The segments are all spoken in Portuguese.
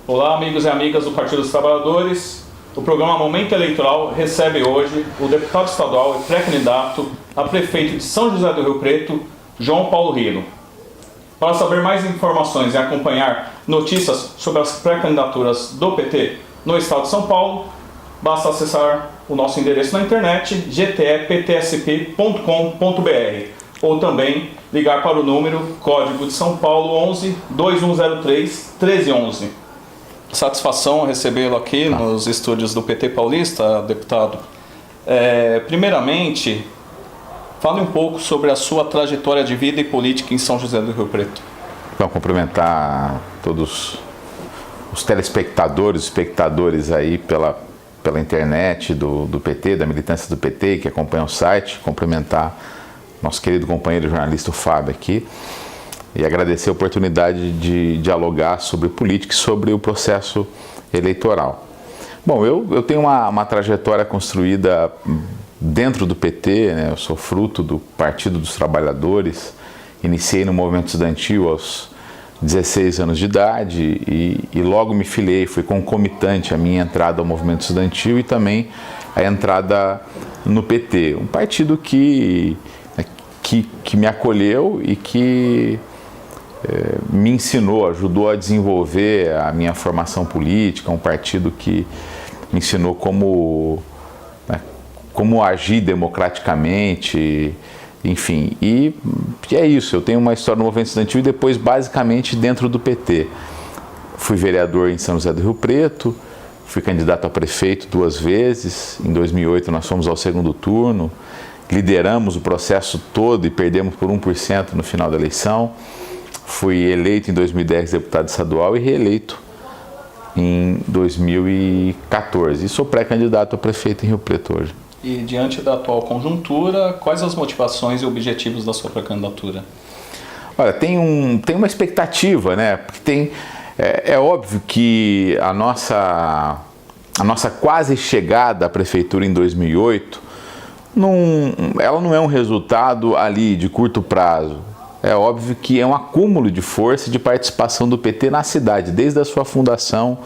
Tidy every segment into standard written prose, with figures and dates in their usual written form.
Olá, amigos e amigas do Partido dos Trabalhadores. O programa Momento Eleitoral recebe hoje o deputado estadual e pré-candidato a prefeito de São José do Rio Preto, João Paulo Rilo. Para saber mais informações e acompanhar notícias sobre as pré-candidaturas do PT no estado de São Paulo, basta acessar o nosso endereço na internet, gteptsp.com.br, ou também ligar para o número código de São Paulo 11 2103 1311. Satisfação recebê-lo aqui nos estúdios do PT Paulista, deputado. Primeiramente, fale um pouco sobre a sua trajetória de vida e política em São José do Rio Preto. Então, cumprimentar todos os telespectadores, espectadores aí pela internet do PT, da militância do PT, que acompanham o site, cumprimentar nosso querido companheiro jornalista Fábio aqui e agradecer a oportunidade de dialogar sobre política e sobre o processo eleitoral. Bom, eu tenho uma trajetória construída dentro do PT, né? Eu sou fruto do Partido dos Trabalhadores, iniciei no movimento estudantil aos 16 anos de idade e logo me filiei, foi concomitante a minha entrada ao movimento estudantil e também a entrada no PT, um partido que me acolheu e que me ensinou, ajudou a desenvolver a minha formação política, um partido que me ensinou como agir democraticamente, enfim, e é isso. Eu tenho uma história no movimento estudantil e depois basicamente dentro do PT. Fui vereador em São José do Rio Preto, fui candidato a prefeito 2 vezes, em 2008 nós fomos ao segundo turno, lideramos o processo todo e perdemos por 1% no final da eleição. Fui eleito em 2010 deputado estadual e reeleito em 2014. E sou pré-candidato a prefeito em Rio Preto hoje. E diante da atual conjuntura, quais as motivações e objetivos da sua pré-candidatura? Olha, tem uma expectativa, né? Porque é óbvio que a nossa quase chegada à prefeitura em 2008, ela não é um resultado ali de curto prazo. É óbvio que é um acúmulo de força e de participação do PT na cidade, desde a sua fundação.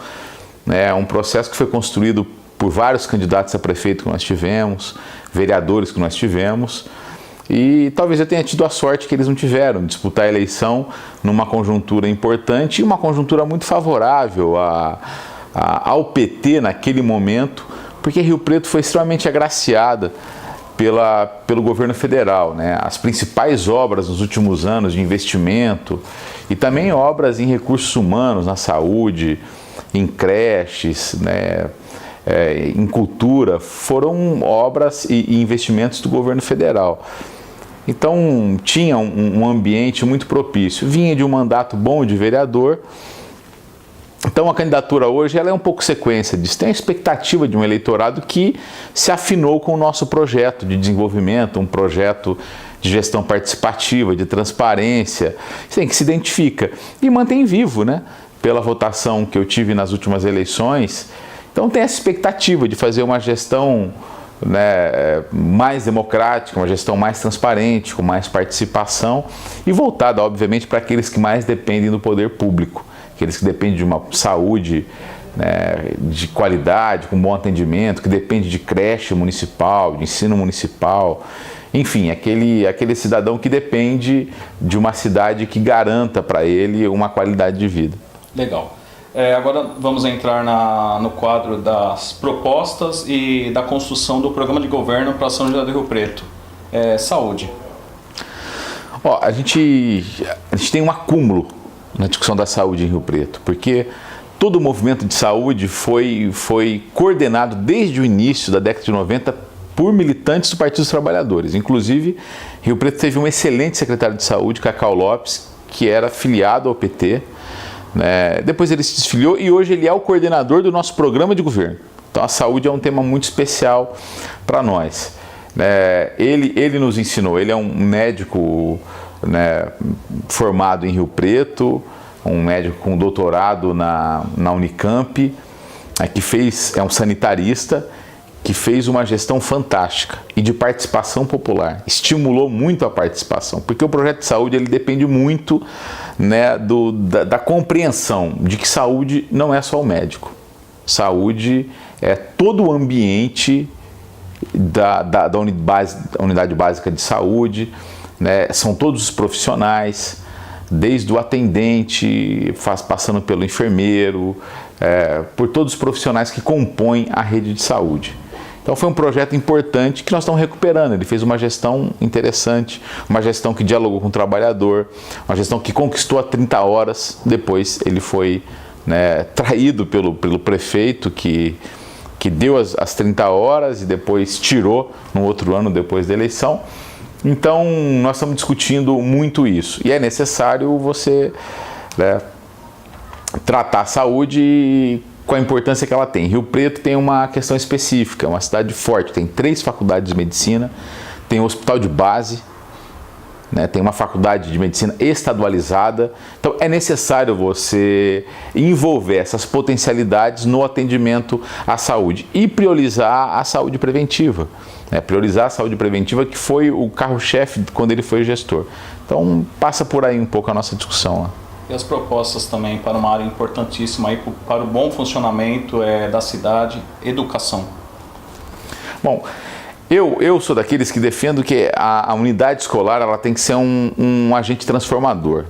É um processo que foi construído por vários candidatos a prefeito que nós tivemos, vereadores que nós tivemos, e talvez eu tenha tido a sorte que eles não tiveram, de disputar a eleição numa conjuntura importante e uma conjuntura muito favorável ao PT naquele momento, porque Rio Preto foi extremamente agraciada pelo governo federal, né? As principais obras nos últimos anos de investimento e também obras em recursos humanos, na saúde, em creches, né? Em cultura, foram obras e investimentos do governo federal. Então tinha um ambiente muito propício, vinha de um mandato bom de vereador. Então a candidatura hoje ela é um pouco sequência disso, tem a expectativa de um eleitorado que se afinou com o nosso projeto de desenvolvimento, um projeto de gestão participativa, de transparência, que se identifica e mantém vivo, né? Pela votação que eu tive nas últimas eleições. Então tem essa expectativa de fazer uma gestão, né, mais democrática, uma gestão mais transparente, com mais participação e voltada, obviamente, para aqueles que mais dependem do poder público, aqueles que dependem de uma saúde, né, de qualidade, com bom atendimento, que depende de creche municipal, de ensino municipal, enfim, aquele cidadão que depende de uma cidade que garanta para ele uma qualidade de vida. Legal. Agora vamos entrar no quadro das propostas e da construção do programa de governo para São José do Rio Preto. Saúde. A gente tem um acúmulo na discussão da saúde em Rio Preto, porque todo o movimento de saúde foi coordenado desde o início da década de 90 por militantes do Partido dos Trabalhadores. Inclusive, Rio Preto teve um excelente secretário de saúde, Cacau Lopes, que era filiado ao PT. Depois ele se desfiliou e hoje ele é o coordenador do nosso programa de governo. Então a saúde é um tema muito especial para nós. Ele nos ensinou, ele é um médico, né, formado em Rio Preto, um médico com doutorado na Unicamp, é um sanitarista que fez uma gestão fantástica e de participação popular, estimulou muito a participação, porque o projeto de saúde ele depende muito, né, da compreensão de que saúde não é só o médico, saúde é todo o ambiente da unidade básica de saúde, né, são todos os profissionais, desde o atendente, passando pelo enfermeiro, por todos os profissionais que compõem a rede de saúde. Então foi um projeto importante que nós estamos recuperando. Ele fez uma gestão interessante, uma gestão que dialogou com o trabalhador, uma gestão que conquistou a 30 horas, depois ele foi, né, traído pelo prefeito que deu as 30 horas e depois tirou no outro ano depois da eleição. Então nós estamos discutindo muito isso e é necessário você, né, tratar a saúde com a importância que ela tem. Rio Preto tem uma questão específica, é uma cidade forte, tem 3 faculdades de medicina, tem um hospital de base, né, tem uma faculdade de medicina estadualizada, então é necessário você envolver essas potencialidades no atendimento à saúde e priorizar a saúde preventiva, né, priorizar a saúde preventiva que foi o carro-chefe quando ele foi gestor. Então passa por aí um pouco a nossa discussão lá. E as propostas também para uma área importantíssima aí, para o bom funcionamento da cidade, educação. Bom, eu sou daqueles que defendo que a unidade escolar ela tem que ser um agente transformador.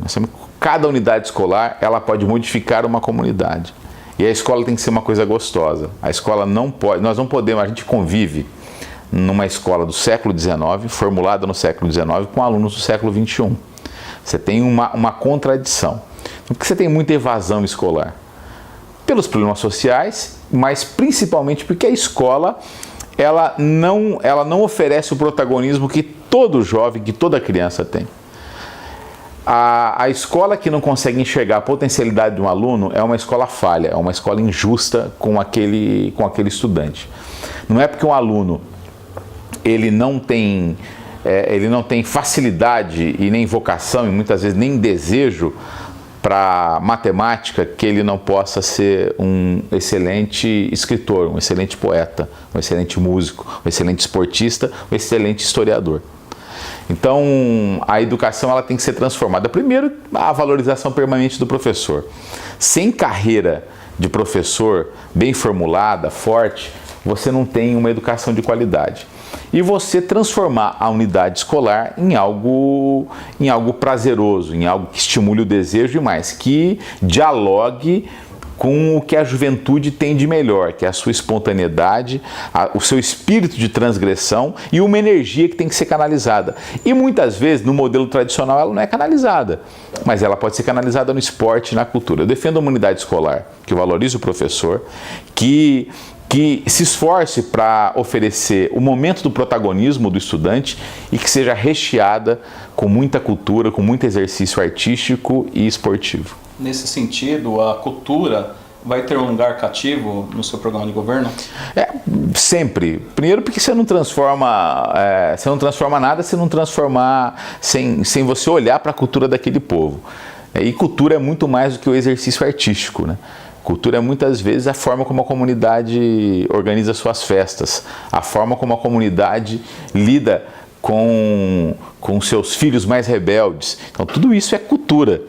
Cada unidade escolar ela pode modificar uma comunidade. E a escola tem que ser uma coisa gostosa. A escola não pode, nós não podemos, a gente convive numa escola do século XIX, formulada no século XIX, com alunos do século XXI. Você tem uma contradição. Porque você tem muita evasão escolar. Pelos problemas sociais, mas principalmente porque a escola ela não oferece o protagonismo que todo jovem, que toda criança tem. A escola que não consegue enxergar a potencialidade de um aluno é uma escola falha, é uma escola injusta com aquele estudante. Não é porque um aluno ele não tem facilidade e nem vocação, e muitas vezes nem desejo para matemática, que ele não possa ser um excelente escritor, um excelente poeta, um excelente músico, um excelente esportista, um excelente historiador. Então, a educação ela tem que ser transformada. Primeiro, a valorização permanente do professor. Sem carreira de professor bem formulada, forte, você não tem uma educação de qualidade. E você transformar a unidade escolar em algo prazeroso, em algo que estimule o desejo e mais, que dialogue com o que a juventude tem de melhor, que é a sua espontaneidade, o seu espírito de transgressão e uma energia que tem que ser canalizada. E muitas vezes, no modelo tradicional, ela não é canalizada, mas ela pode ser canalizada no esporte e na cultura. Eu defendo uma unidade escolar que valorize o professor, que se esforce para oferecer o momento do protagonismo do estudante e que seja recheada com muita cultura, com muito exercício artístico e esportivo. Nesse sentido, a cultura vai ter um lugar cativo no seu programa de governo? Sempre. Primeiro porque você não transforma nada se não transformar, sem você olhar para a cultura daquele povo. E cultura é muito mais do que o exercício artístico, né? Cultura é muitas vezes a forma como a comunidade organiza suas festas, a forma como a comunidade lida com seus filhos mais rebeldes. Então tudo isso é cultura.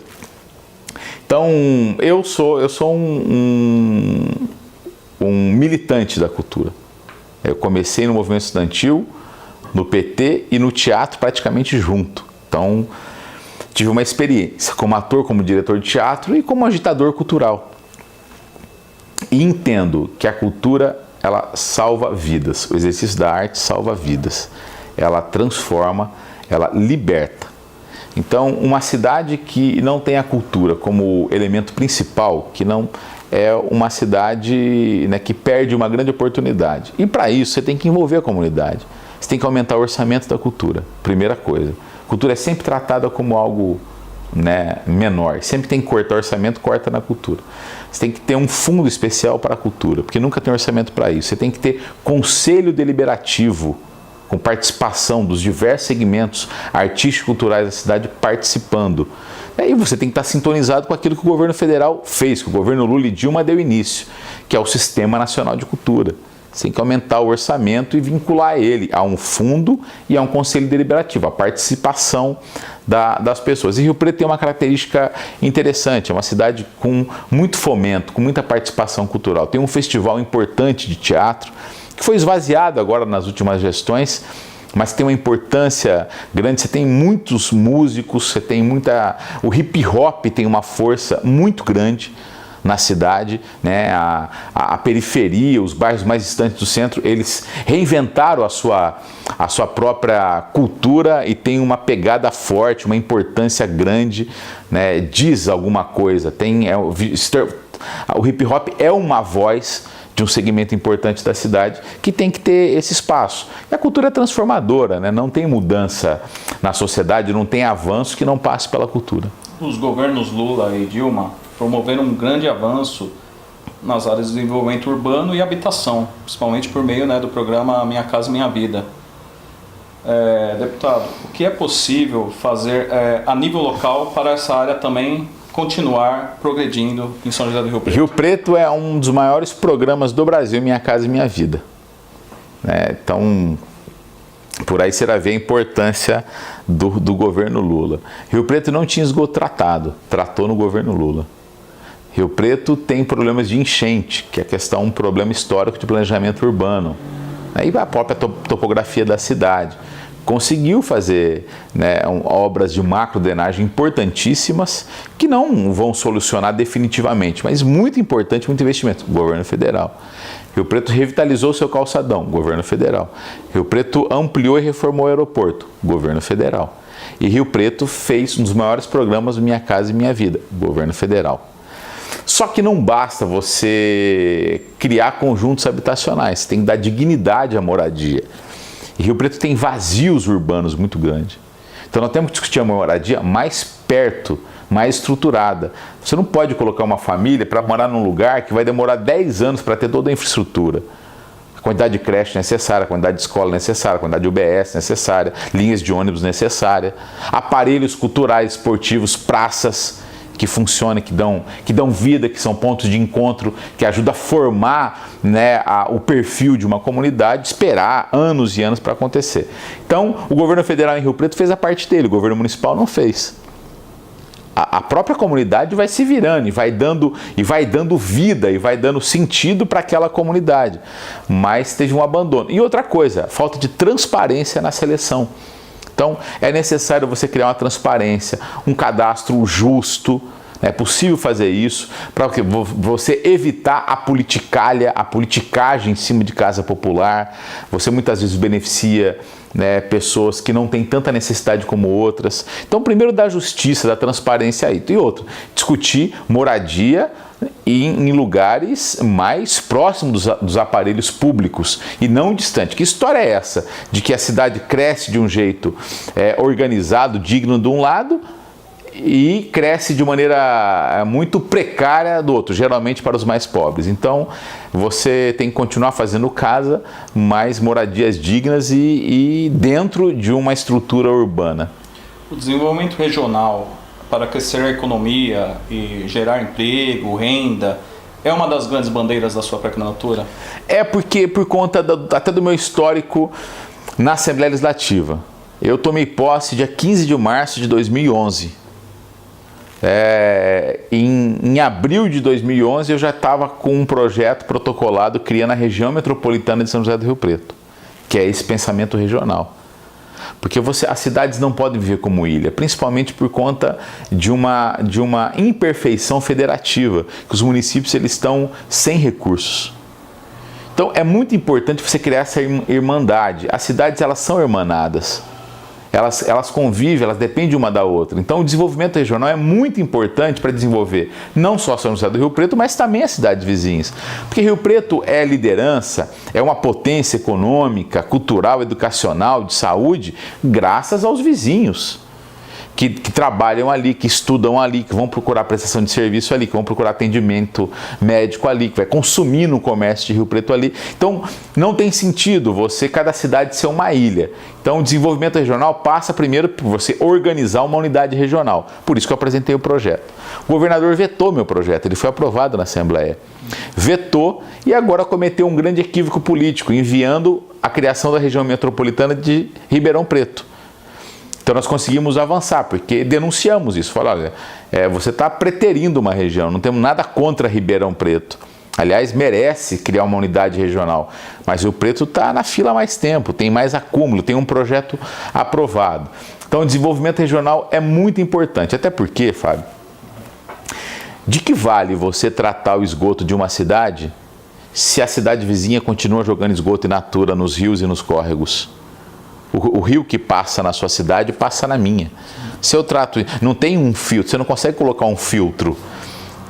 Então eu sou um militante da cultura. Eu comecei no movimento estudantil, no PT e no teatro praticamente junto. Então tive uma experiência como ator, como diretor de teatro e como agitador cultural. E entendo que a cultura, ela salva vidas. O exercício da arte salva vidas. Ela transforma, ela liberta. Então, uma cidade que não tem a cultura como elemento principal, que não é uma cidade, né, que perde uma grande oportunidade. E para isso, você tem que envolver a comunidade. Você tem que aumentar o orçamento da cultura. Primeira coisa. Cultura é sempre tratada como algo, né, menor. Sempre tem que cortar orçamento, corta na cultura. Você tem que ter um fundo especial para a cultura, porque nunca tem orçamento para isso. Você tem que ter conselho deliberativo, com participação dos diversos segmentos artístico-culturais da cidade participando. E você tem que estar sintonizado com aquilo que o governo federal fez, que o governo Lula e Dilma deu início, que é o Sistema Nacional de Cultura. Você tem que aumentar o orçamento e vincular ele a um fundo e a um conselho deliberativo, a participação das pessoas. E Rio Preto tem uma característica interessante, é uma cidade com muito fomento, com muita participação cultural. Tem um festival importante de teatro, que foi esvaziado agora nas últimas gestões, mas tem uma importância grande. Você tem muitos músicos, você tem muita... O hip hop tem uma força muito grande na cidade, né? A periferia, os bairros mais distantes do centro, eles reinventaram a sua própria cultura e tem uma pegada forte, uma importância grande, né? Diz alguma coisa. O hip hop é uma voz de um segmento importante da cidade que tem que ter esse espaço. E a cultura é transformadora, né? Não tem mudança na sociedade, não tem avanço que não passe pela cultura. Os governos Lula e Dilma promoveram um grande avanço nas áreas de desenvolvimento urbano e habitação, principalmente por meio, né, do programa Minha Casa Minha Vida. Deputado, o que é possível fazer a nível local para essa área também continuar progredindo em São José do Rio Preto? Rio Preto é um dos maiores programas do Brasil, Minha Casa Minha Vida. Então, por aí você vai ver a importância do governo Lula. Rio Preto não tinha esgoto tratado, tratou no governo Lula. Rio Preto tem problemas de enchente, que é um problema histórico de planejamento urbano. Aí a própria topografia da cidade. Conseguiu fazer, né, obras de macro-drenagem importantíssimas que não vão solucionar definitivamente, mas muito importante, muito investimento. Governo federal. Rio Preto revitalizou seu calçadão, governo federal. Rio Preto ampliou e reformou o aeroporto, governo federal. E Rio Preto fez um dos maiores programas do Minha Casa e Minha Vida, governo federal. Só que não basta você criar conjuntos habitacionais, você tem que dar dignidade à moradia. E Rio Preto tem vazios urbanos muito grandes. Então nós temos que discutir a moradia mais perto, mais estruturada. Você não pode colocar uma família para morar num lugar que vai demorar 10 anos para ter toda a infraestrutura. A quantidade de creche necessária, a quantidade de escola necessária, a quantidade de UBS necessária, linhas de ônibus necessária, aparelhos culturais, esportivos, praças que funcionam, que dão vida, que são pontos de encontro, que ajudam a formar, né, o perfil de uma comunidade, esperar anos e anos para acontecer. Então, o governo federal em Rio Preto fez a parte dele, o governo municipal não fez. A própria comunidade vai se virando e vai dando vida e vai dando sentido para aquela comunidade, mas teve um abandono. E outra coisa, falta de transparência na seleção. Então, é necessário você criar uma transparência, um cadastro justo. É possível fazer isso para você evitar a politicalha, a politicagem em cima de casa popular. Você muitas vezes beneficia, né, pessoas que não têm tanta necessidade como outras. Então, primeiro da justiça, da transparência aí. E outro, discutir moradia em lugares mais próximos dos aparelhos públicos e não distante. Que história é essa? De que a cidade cresce de um jeito organizado, digno de um lado, e cresce de maneira muito precária do outro, geralmente para os mais pobres. Então, você tem que continuar fazendo casa, mais moradias dignas e dentro de uma estrutura urbana. O desenvolvimento regional para crescer a economia e gerar emprego, renda, é uma das grandes bandeiras da sua pré-candidatura? Porque, por conta até do meu histórico na Assembleia Legislativa. Eu tomei posse dia 15 de março de 2011. Em abril de 2011 eu já estava com um projeto protocolado criando a região metropolitana de São José do Rio Preto, que é esse pensamento regional. Porque as cidades não podem viver como ilha, principalmente por conta de uma imperfeição federativa, que os municípios eles estão sem recursos. Então é muito importante você criar essa irmandade. As cidades elas são irmanadas. Elas convivem, elas dependem uma da outra. Então o desenvolvimento regional é muito importante para desenvolver não só São José do Rio Preto, mas também as cidades vizinhas. Porque Rio Preto é liderança, é uma potência econômica, cultural, educacional, de saúde, graças aos vizinhos. que trabalham ali, que estudam ali, que vão procurar prestação de serviço ali, que vão procurar atendimento médico ali, que vai consumir no comércio de Rio Preto ali. Então, não tem sentido cada cidade ser uma ilha. Então, o desenvolvimento regional passa primeiro por você organizar uma unidade regional. Por isso que eu apresentei o projeto. O governador vetou meu projeto, ele foi aprovado na Assembleia. Vetou e agora cometeu um grande equívoco político, enviando a criação da região metropolitana de Ribeirão Preto. Então nós conseguimos avançar, porque denunciamos isso. Falaram, olha, você está preterindo uma região, não temos nada contra Ribeirão Preto. Aliás, merece criar uma unidade regional, mas o Preto está na fila há mais tempo, tem mais acúmulo, tem um projeto aprovado. Então o desenvolvimento regional é muito importante, até porque, Fábio, de que vale você tratar o esgoto de uma cidade se a cidade vizinha continua jogando esgoto in natura nos rios e nos córregos? O rio que passa na sua cidade passa na minha. Se eu trato, não tem um filtro, você não consegue colocar um filtro.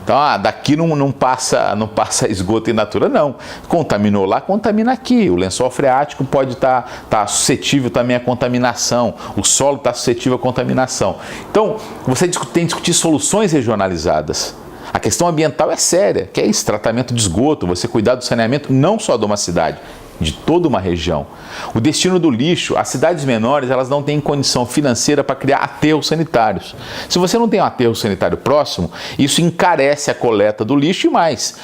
Então, daqui não passa esgoto in natura, não. Contaminou lá, contamina aqui. O lençol freático pode estar suscetível também à contaminação. O solo está suscetível à contaminação. Então, você tem que discutir soluções regionalizadas. A questão ambiental é séria, que é esse tratamento de esgoto, você cuidar do saneamento não só de uma cidade, de toda uma região. O destino do lixo, as cidades menores, elas não têm condição financeira para criar aterros sanitários. Se você não tem um aterro sanitário próximo, isso encarece a coleta do lixo e mais.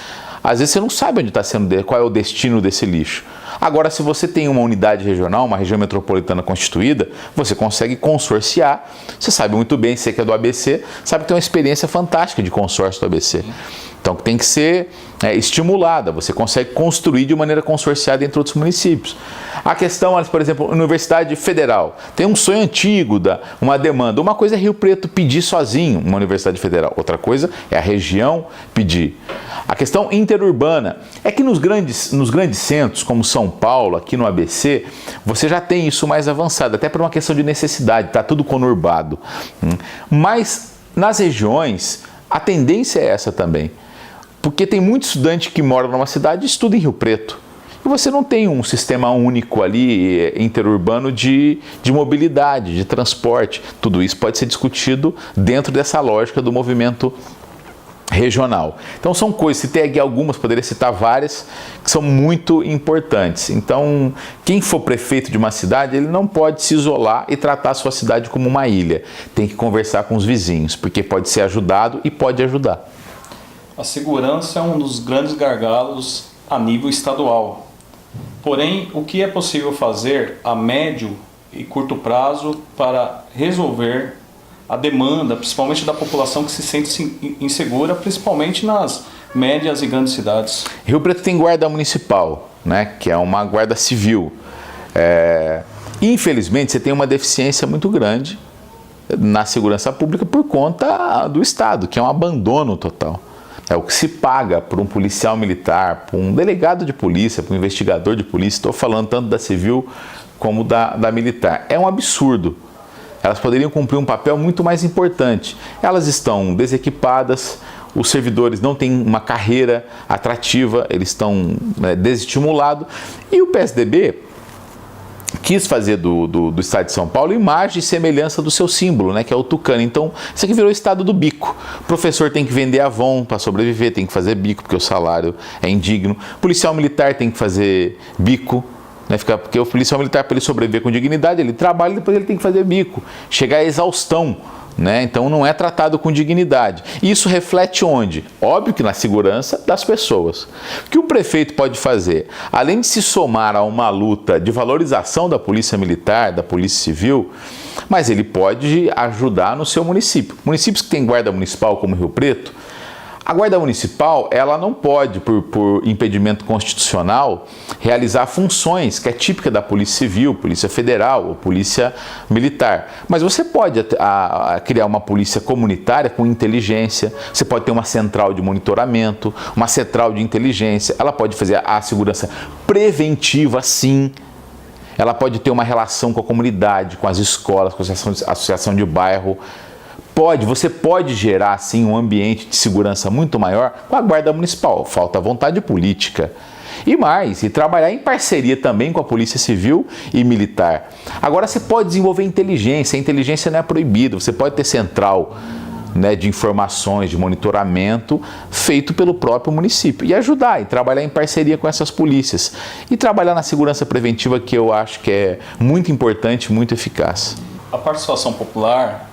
Às vezes você não sabe onde está sendo, qual é o destino desse lixo. Agora, se você tem uma unidade regional, uma região metropolitana constituída, você consegue consorciar. Você sabe muito bem, você que é do ABC, sabe que tem uma experiência fantástica de consórcio do ABC. Então, tem que ser estimulada. Você consegue construir de maneira consorciada entre outros municípios. A questão, por exemplo, Universidade Federal. Tem um sonho antigo, uma demanda. Uma coisa é Rio Preto pedir sozinho uma Universidade Federal. Outra coisa é a região pedir. A questão interurbana é que nos grandes centros, como São Paulo, aqui no ABC, você já tem isso mais avançado, até por uma questão de necessidade, está tudo conurbado. Mas nas regiões, a tendência é essa também. Porque tem muito estudante que mora numa cidade e estuda em Rio Preto. E você não tem um sistema único ali, interurbano, de mobilidade, de transporte. Tudo isso pode ser discutido dentro dessa lógica do movimento regional. Então são coisas, citei aqui algumas, poderia citar várias, que são muito importantes. Então, quem for prefeito de uma cidade, ele não pode se isolar e tratar a sua cidade como uma ilha. Tem que conversar com os vizinhos, porque pode ser ajudado e pode ajudar. A segurança é um dos grandes gargalos a nível estadual. Porém, o que é possível fazer a médio e curto prazo para resolver a demanda, principalmente da população que se sente insegura, principalmente nas médias e grandes cidades? Rio Preto tem guarda municipal, né, que é uma guarda civil. Infelizmente, você tem uma deficiência muito grande na segurança pública por conta do Estado, que é um abandono total. É o que se paga por um policial militar, por um delegado de polícia, por um investigador de polícia, estou falando tanto da civil como da militar. É um absurdo. Elas poderiam cumprir um papel muito mais importante. Elas estão desequipadas, os servidores não têm uma carreira atrativa, eles estão desestimulados. E o PSDB quis fazer do Estado de São Paulo imagem e semelhança do seu símbolo, né, que é o tucano. Então, isso aqui virou o estado do bico. O professor tem que vender Avon para sobreviver, tem que fazer bico porque o salário é indigno. O policial militar tem que fazer bico, né, porque o policial militar, para ele sobreviver com dignidade, ele trabalha e depois ele tem que fazer bico. Chegar à exaustão. Né? Então não é tratado com dignidade. E isso reflete onde? Óbvio que na segurança das pessoas. O que o prefeito pode fazer? Além de se somar a uma luta de valorização da polícia militar, da polícia civil, mas ele pode ajudar no seu município. Municípios que têm guarda municipal como Rio Preto, a guarda municipal, ela não pode, por impedimento constitucional, realizar funções que é típica da Polícia Civil, Polícia Federal ou Polícia Militar. Mas você pode criar uma polícia comunitária com inteligência, você pode ter uma central de monitoramento, uma central de inteligência, ela pode fazer a segurança preventiva, sim. Ela pode ter uma relação com a comunidade, com as escolas, com a associação de bairro. Você pode gerar, sim, um ambiente de segurança muito maior com a guarda municipal. Falta vontade política. E trabalhar em parceria também com a Polícia Civil e Militar. Agora você pode desenvolver inteligência, a inteligência não é proibida, você pode ter central, né, de informações, de monitoramento feito pelo próprio município e ajudar e trabalhar em parceria com essas polícias e trabalhar na segurança preventiva, que eu acho que é muito importante, muito eficaz. A participação popular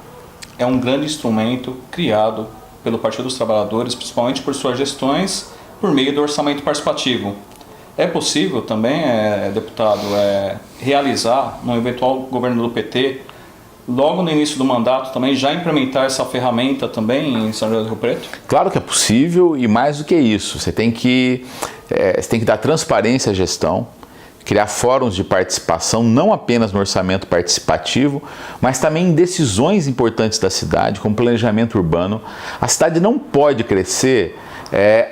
é um grande instrumento criado pelo Partido dos Trabalhadores, principalmente por suas gestões, por meio do orçamento participativo. É possível também, deputado, realizar, no eventual governo do PT, logo no início do mandato também, já implementar essa ferramenta também em São José do Rio Preto? Claro que é possível, e mais do que isso, você tem que dar transparência à gestão, criar fóruns de participação, não apenas no orçamento participativo, mas também em decisões importantes da cidade, como planejamento urbano. A cidade não pode crescer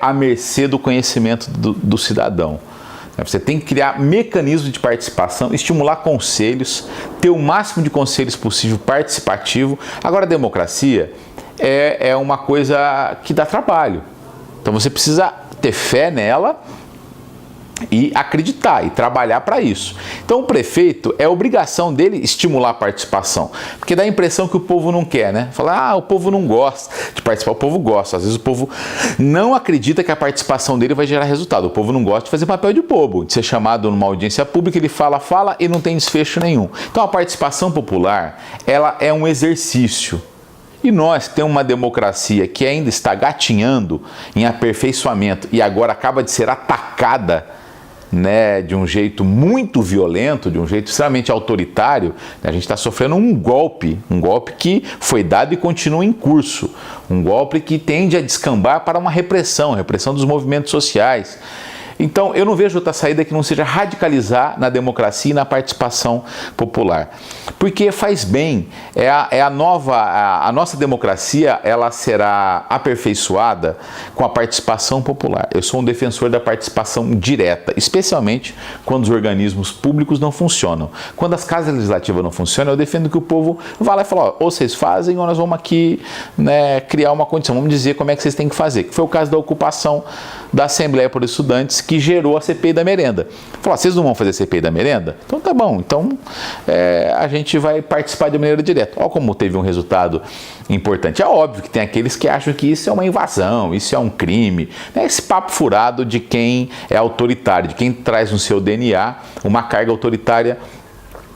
à mercê do conhecimento do cidadão. Você tem que criar mecanismos de participação, estimular conselhos, ter o máximo de conselhos possível participativo. Agora, a democracia é uma coisa que dá trabalho. Então você precisa ter fé nela e acreditar e trabalhar para isso. Então o prefeito, é obrigação dele estimular a participação, porque dá a impressão que o povo não quer, né? Falar, o povo não gosta de participar. O povo gosta, às vezes o povo não acredita que a participação dele vai gerar resultado. O povo não gosta de fazer papel de bobo, de ser chamado numa audiência pública, ele fala e não tem desfecho nenhum. Então a participação popular, ela é um exercício. E nós temos uma democracia que ainda está gatinhando em aperfeiçoamento e agora acaba de ser atacada, né, de um jeito muito violento, de um jeito extremamente autoritário. A gente está sofrendo um golpe que foi dado e continua em curso, um golpe que tende a descambar para uma repressão dos movimentos sociais. Então, eu não vejo outra saída que não seja radicalizar na democracia e na participação popular. Porque faz bem, a nossa democracia, ela será aperfeiçoada com a participação popular. Eu sou um defensor da participação direta, especialmente quando os organismos públicos não funcionam. Quando as casas legislativas não funcionam, eu defendo que o povo vá lá e fale, ou vocês fazem ou nós vamos aqui, né, criar uma condição, vamos dizer como é que vocês têm que fazer. Que foi o caso da ocupação da Assembleia por Estudantes, que gerou a CPI da merenda. Falou, vocês não vão fazer a CPI da merenda? Então tá bom, então a gente vai participar de maneira direta. Olha como teve um resultado importante. É óbvio que tem aqueles que acham que isso é uma invasão, isso é um crime, né? Esse papo furado de quem é autoritário, de quem traz no seu DNA uma carga autoritária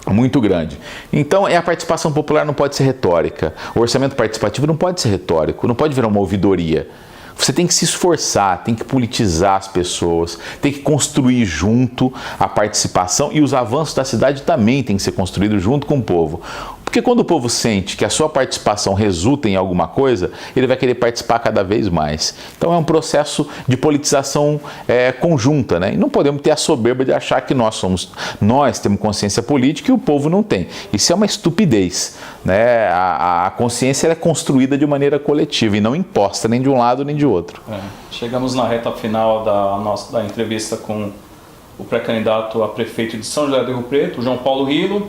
muito grande. Então, a participação popular não pode ser retórica. O orçamento participativo não pode ser retórico, não pode virar uma ouvidoria. Você tem que se esforçar, tem que politizar as pessoas, tem que construir junto a participação, e os avanços da cidade também têm que ser construídos junto com o povo. Porque quando o povo sente que a sua participação resulta em alguma coisa, ele vai querer participar cada vez mais. Então é um processo de politização conjunta, né? E não podemos ter a soberba de achar que nós temos consciência política e o povo não tem. Isso é uma estupidez, né? A consciência é construída de maneira coletiva e não imposta nem de um lado nem de outro. Chegamos na reta final da entrevista com o pré-candidato a prefeito de São José do Rio Preto, João Paulo Rilo.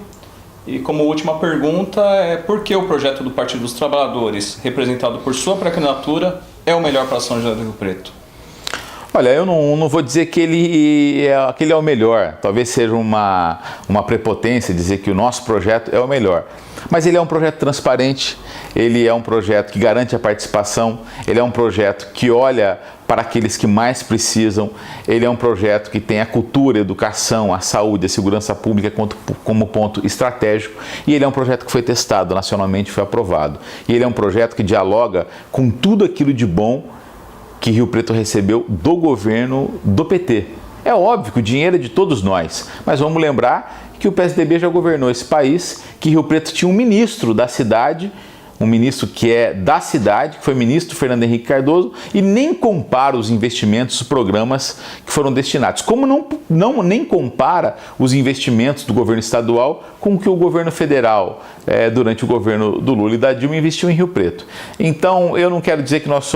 E como última pergunta por que o projeto do Partido dos Trabalhadores, representado por sua pré-candidatura, é o melhor para São José do Rio Preto? Olha, eu não vou dizer que ele é o melhor, talvez seja uma prepotência dizer que o nosso projeto é o melhor. Mas ele é um projeto transparente, ele é um projeto que garante a participação, ele é um projeto que olha para aqueles que mais precisam, ele é um projeto que tem a cultura, a educação, a saúde, a segurança pública como ponto estratégico, e ele é um projeto que foi testado nacionalmente e foi aprovado. E ele é um projeto que dialoga com tudo aquilo de bom que Rio Preto recebeu do governo do PT. É óbvio que o dinheiro é de todos nós, mas vamos lembrar que o PSDB já governou esse país, que Rio Preto tinha um ministro da cidade, um ministro que é da cidade, que foi ministro Fernando Henrique Cardoso, e nem compara os investimentos, os programas que foram destinados. Como nem compara os investimentos do governo estadual com o que o governo federal, durante o governo do Lula e da Dilma, investiu em Rio Preto. Então, eu não quero dizer que nós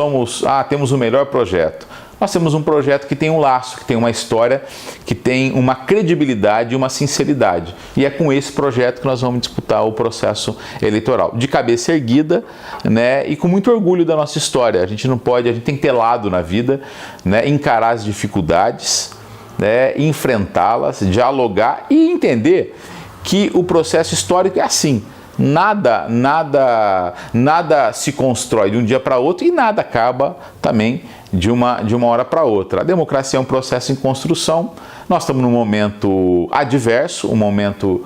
temos o melhor projeto. Nós temos um projeto que tem um laço, que tem uma história, que tem uma credibilidade e uma sinceridade. E é com esse projeto que nós vamos disputar o processo eleitoral. De cabeça erguida, né, e com muito orgulho da nossa história. A gente tem que ter lado na vida, né, encarar as dificuldades, né, enfrentá-las, dialogar e entender que o processo histórico é assim. Nada se constrói de um dia para outro e nada acaba também de uma hora para outra. A democracia é um processo em construção. Nós estamos num momento adverso, um momento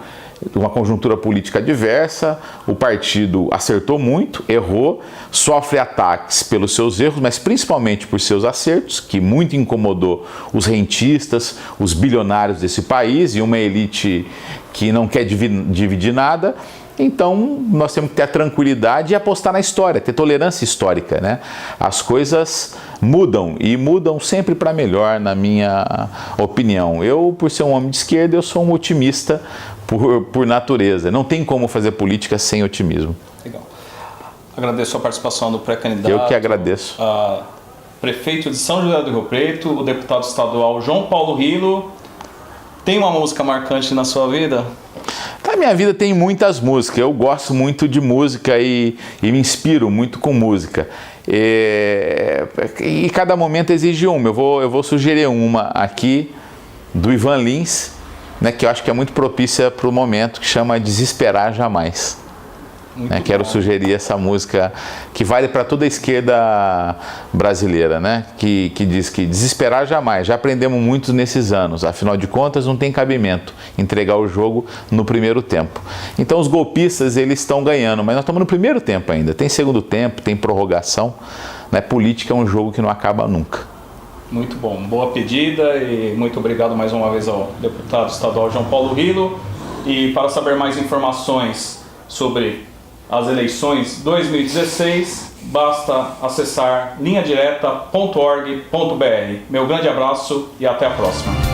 de uma conjuntura política adversa. O partido acertou muito, errou, sofre ataques pelos seus erros, mas principalmente por seus acertos, que muito incomodou os rentistas, os bilionários desse país e uma elite que não quer dividir nada. Então, nós temos que ter a tranquilidade e apostar na história, ter tolerância histórica, né? As coisas mudam e mudam sempre para melhor, na minha opinião. Eu, por ser um homem de esquerda, eu sou um otimista por natureza. Não tem como fazer política sem otimismo. Legal. Agradeço a participação do pré-candidato. Eu que agradeço. Prefeito de São José do Rio Preto, o deputado estadual João Paulo Rilo. Tem uma música marcante na sua vida? Na minha vida tem muitas músicas, eu gosto muito de música e me inspiro muito com música. E cada momento exige uma, eu vou sugerir uma aqui, do Ivan Lins, né, que eu acho que é muito propícia para o momento, que chama Desesperar Jamais. Quero sugerir essa música que vale para toda a esquerda brasileira, né? Que diz que desesperar jamais, já aprendemos muito nesses anos, afinal de contas não tem cabimento entregar o jogo no primeiro tempo. Então os golpistas eles estão ganhando, mas nós estamos no primeiro tempo ainda, tem segundo tempo, tem prorrogação, né? Política é um jogo que não acaba nunca. Muito bom, boa pedida e muito obrigado mais uma vez ao deputado estadual João Paulo Rilo. E para saber mais informações sobre as eleições 2016, basta acessar linhadireta.org.br. Meu grande abraço e até a próxima.